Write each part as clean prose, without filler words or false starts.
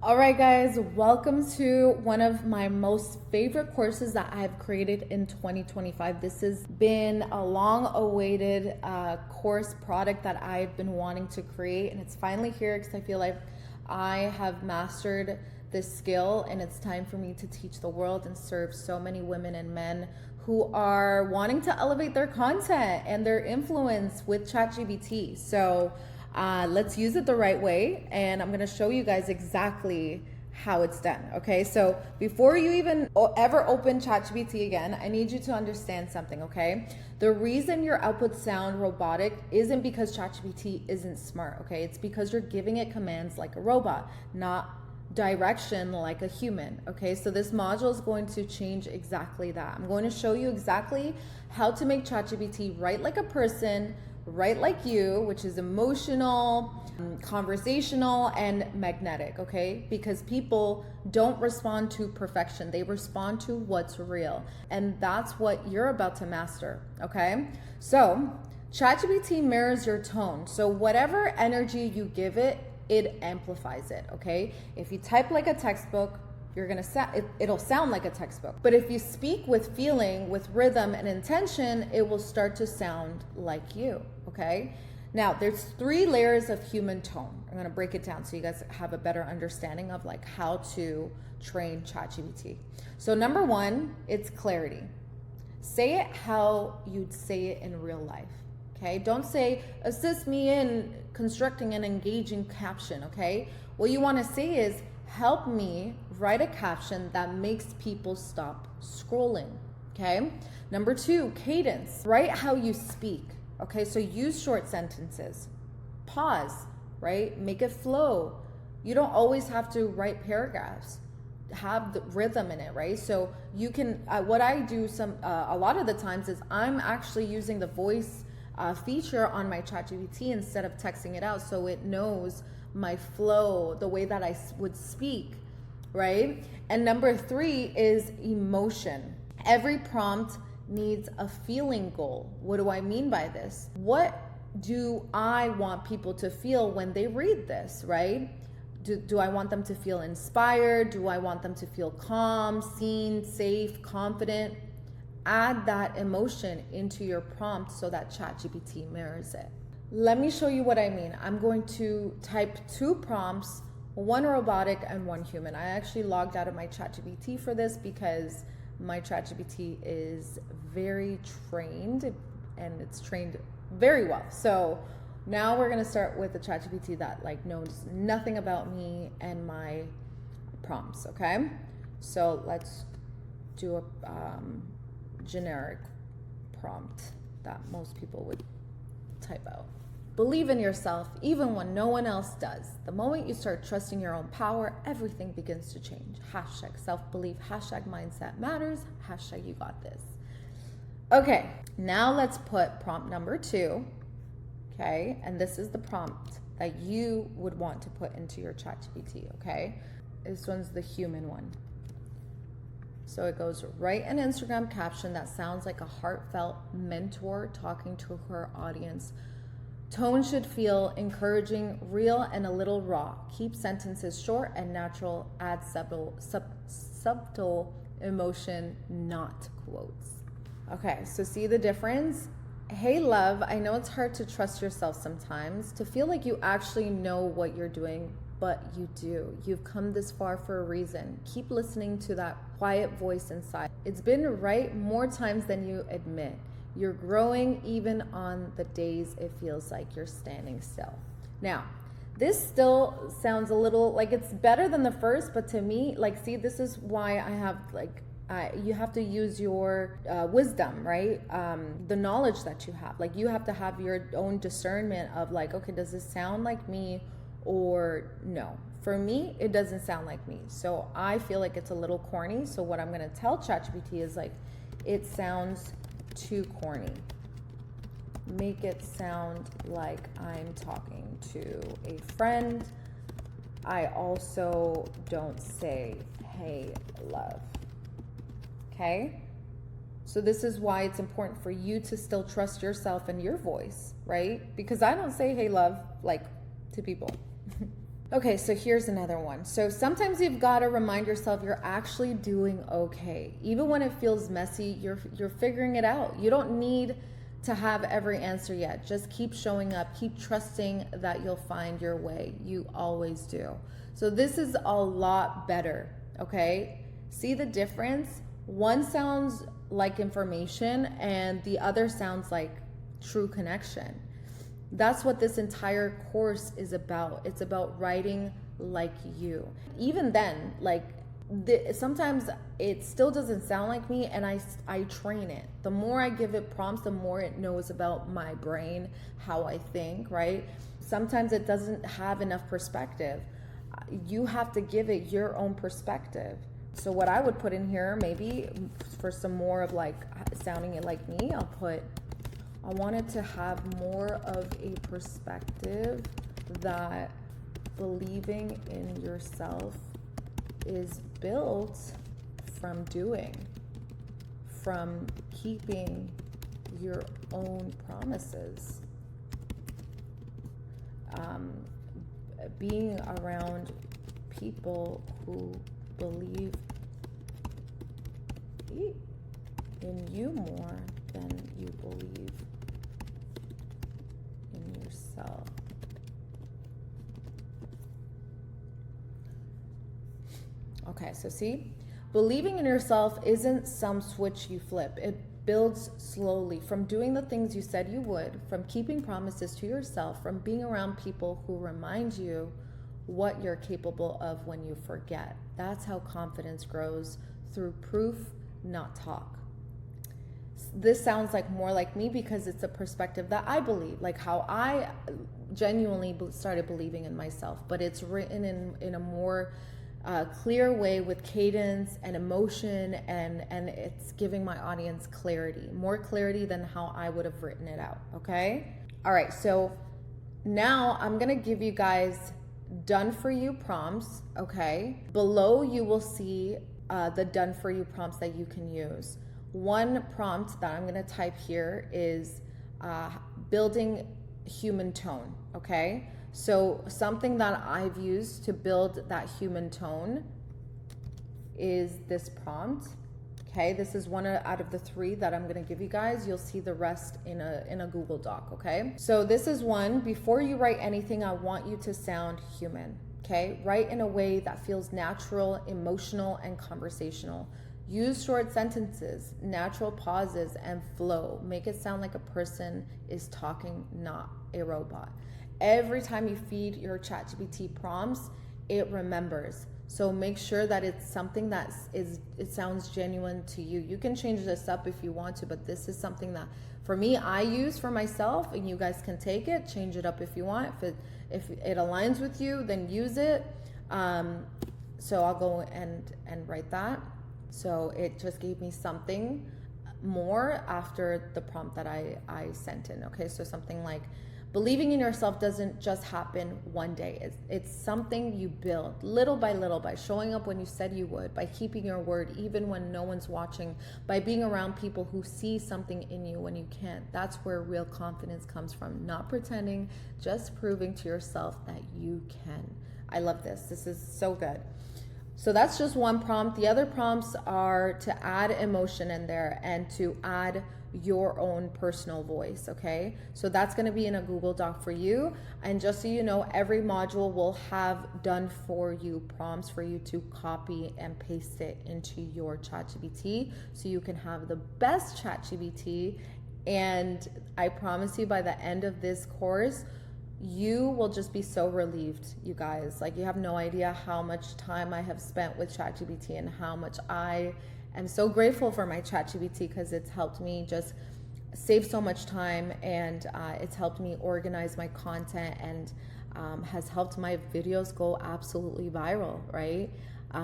All right, guys, welcome to one of my most favorite courses that I've created in 2025. This has been a long awaited course product that I've been wanting to create, and it's finally here because I feel like I have mastered this skill and it's time for me to teach the world and serve so many women and men who are wanting to elevate their content and their influence with ChatGPT. So let's use it the right way, and I'm gonna show you guys exactly how it's done. Okay, so before you even ever open ChatGPT again, I need you to understand something. Okay, the reason your outputs sound robotic isn't because ChatGPT isn't smart. Okay, it's because you're giving it commands like a robot, not direction like a human. Okay, so this module is going to change exactly that. I'm going to show you exactly how to make ChatGPT write like a person, right like you, which is emotional, conversational, and magnetic. Okay, because people don't respond to perfection, they respond to what's real, and that's what you're about to master. Okay, so ChatGPT mirrors your tone, so whatever energy you give it, it amplifies it. Okay, if you type like a textbook, you're gonna it'll sound like a textbook. But if you speak with feeling, with rhythm and intention, it will start to sound like you. Okay, now there's 3 layers of human tone. I'm gonna break it down so you guys have a better understanding of like how to train ChatGPT. So number 1, it's clarity. Say it how you'd say it in real life. Okay, don't say assist me in constructing an engaging caption. Okay, what you want to say is help me write a caption that makes people stop scrolling. Okay, number 2, cadence. Write how you speak. Okay, so use short sentences, pause, right? Make it flow. You don't always have to write paragraphs. Have the rhythm in it, right? So you can what I do a lot of the times is I'm actually using the voice feature on my ChatGPT instead of texting it out, so it knows my flow, the way that I would speak, right? And number 3 is emotion. Every prompt needs a feeling goal. What do I mean by this? What do I want people to feel when they read this, right? Do I want them to feel inspired? Do I want them to feel calm, seen, safe, confident? Add that emotion into your prompt so that ChatGPT mirrors it. Let me show you what I mean. I'm going to type 2 prompts, one robotic and one human. I actually logged out of my ChatGPT for this because my ChatGPT is very trained and it's trained very well. So now we're gonna start with the ChatGPT that like knows nothing about me and my prompts. Okay, so let's do a generic prompt that most people would type out. Believe in yourself even when no one else does. The moment you start trusting your own power, everything begins to change. Hashtag self-belief, hashtag mindset matters, hashtag you got this. Okay, now let's put prompt number 2. Okay, and this is the prompt that you would want to put into your ChatGPT. Okay, this one's the human one. So it goes, write an Instagram caption that sounds like a heartfelt mentor talking to her audience. Tone should feel encouraging, real, and a little raw. Keep sentences short and natural. Add subtle emotion, not quotes. Okay, so see the difference? Hey love, I know it's hard to trust yourself sometimes, to feel like you actually know what you're doing, but you do. You've come this far for a reason. Keep listening to that quiet voice inside. It's been right more times than you admit. You're growing even on the days it feels like you're standing still. Now, this still sounds a little like it's better than the first, but to me, like, see, this is why I have like, you have to use your wisdom, right? The knowledge that you have. Like, you have to have your own discernment of like, okay, does this sound like me or no? For me, it doesn't sound like me. So I feel like it's a little corny. So what I'm gonna tell ChatGPT is like, it sounds too corny. Make it sound like I'm talking to a friend. I also don't say, hey, love. Okay? So this is why it's important for you to still trust yourself and your voice, right? Because I don't say, hey, love, like to people. Okay, so here's another one. So sometimes you've got to remind yourself you're actually doing okay. Even when it feels messy, you're figuring it out. You don't need to have every answer yet. Just keep showing up, keep trusting that you'll find your way. You always do. So this is a lot better, okay? See the difference? One sounds like information and the other sounds like true connection. That's what this entire course is about. It's about writing like you. Even then, like sometimes it still doesn't sound like me, and I train it. The more I give it prompts, the more it knows about my brain, how I think, right? Sometimes it doesn't have enough perspective. You have to give it your own perspective. So what I would put in here, maybe for some more of like sounding it like me, I'll put, I wanted to have more of a perspective that believing in yourself is built from doing, from keeping your own promises, being around people who believe in you more than you believe in yourself. Okay, so see, believing in yourself isn't some switch you flip. It builds slowly from doing the things you said you would, from keeping promises to yourself, from being around people who remind you what you're capable of when you forget. That's how confidence grows, through proof, not talk. This sounds like more like me because it's a perspective that I believe, like how I genuinely started believing in myself, but it's written in a more clear way with cadence and emotion, and it's giving my audience clarity, more clarity than how I would have written it out, okay? All right, so now I'm gonna give you guys done for you prompts, okay? Below you will see the done for you prompts that you can use. One prompt that I'm gonna type here is building human tone, okay? So something that I've used to build that human tone is this prompt, okay? This is one out of the 3 that I'm gonna give you guys. You'll see the rest in a Google Doc, okay? So this is one. Before you write anything, I want you to sound human, okay? Write in a way that feels natural, emotional, and conversational. Use short sentences, natural pauses, and flow. Make it sound like a person is talking, not a robot. Every time you feed your ChatGPT prompts, it remembers. So make sure that it's something that it sounds genuine to you. You can change this up if you want to, but this is something that for me, I use for myself, and you guys can take it, change it up if you want. If it aligns with you, then use it. So I'll go and write that. So it just gave me something more after the prompt that I sent in. Okay, so something like, believing in yourself doesn't just happen one day. It's something you build little by little, by showing up when you said you would, by keeping your word even when no one's watching, by being around people who see something in you when you can't. That's where real confidence comes from. Not pretending, just proving to yourself that you can. I love this. This is so good. So that's just one prompt. The other prompts are to add emotion in there and to add your own personal voice, okay? So that's gonna be in a Google Doc for you. And just so you know, every module will have done for you prompts for you to copy and paste it into your ChatGPT so you can have the best ChatGPT. And I promise you, by the end of this course, you will just be so relieved, you guys. Like, you have no idea how much time I have spent with ChatGPT and how much I am so grateful for my ChatGPT, because it's helped me just save so much time, and it's helped me organize my content, and has helped my videos go absolutely viral, right?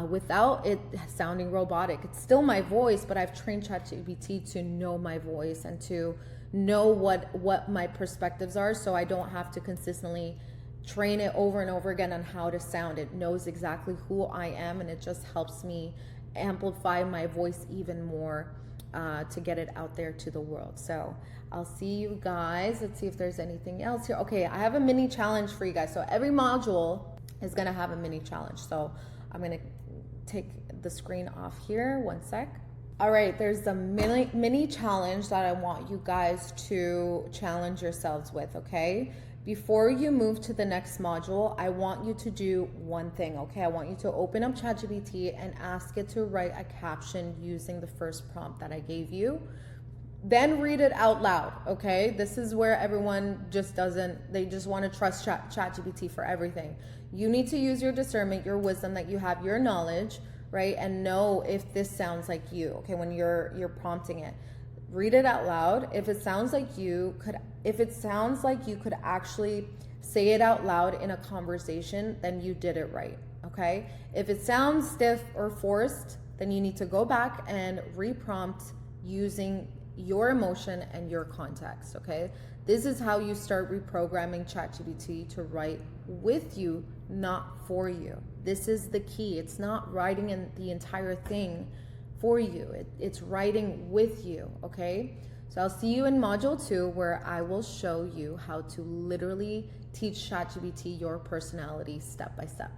Without it sounding robotic. It's still my voice, but I've trained ChatGPT to know my voice and to know what my perspectives are, so I don't have to consistently train it over and over again on how to sound. It knows exactly who I am, and it just helps me amplify my voice even more to get it out there to the world. So I'll see you guys. Let's see if there's anything else here. Okay, I have a mini challenge for you guys. So every module is gonna have a mini challenge. So I'm gonna take the screen off here, one sec. All right, there's the mini challenge that I want you guys to challenge yourselves with, okay? Before you move to the next module, I want you to do one thing, okay? I want you to open up ChatGPT and ask it to write a caption using the first prompt that I gave you. Then read it out loud, okay? This is where everyone just doesn't, they just want to trust ChatGPT for everything. You need to use your discernment, your wisdom that you have, your knowledge, right? And know if this sounds like you, okay? When you're prompting it, read it out loud. If it sounds like you could actually say it out loud in a conversation, then you did it right, okay? If it sounds stiff or forced, then you need to go back and reprompt using your emotion and your context, okay? This is how you start reprogramming ChatGPT to write with you, not for you. This is the key. It's not writing in the entire thing for you. It's writing with you, okay? So I'll see you in module 2, where I will show you how to literally teach ChatGPT your personality step by step.